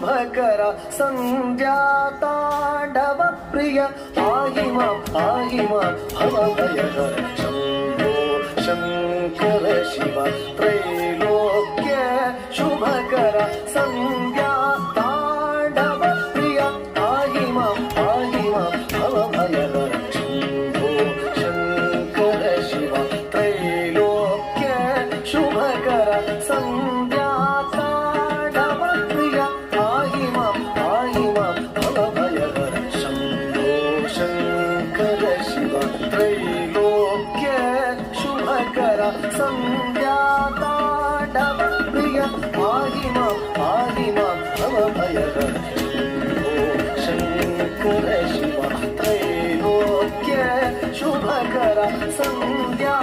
शुभकर संध्या तांडव प्रिय पाहि मां भवभयहर शंभो शंकर शिव त्रैलोक्य शुभकर संध्या तांडव प्रिय पाहि मां भवभयहर शंभो शंकर शिव त्रैलोक्य शुभकर संध्या तांडव प्रिय पाहि मां भवभयहर शंभो शंकर शिव त्रैलोक्य शुभकर संध्या तांडव प्रिय पाहि मां भवभयहर शंभो शंकर शिव त्रैलोक्य शुभकर संध्या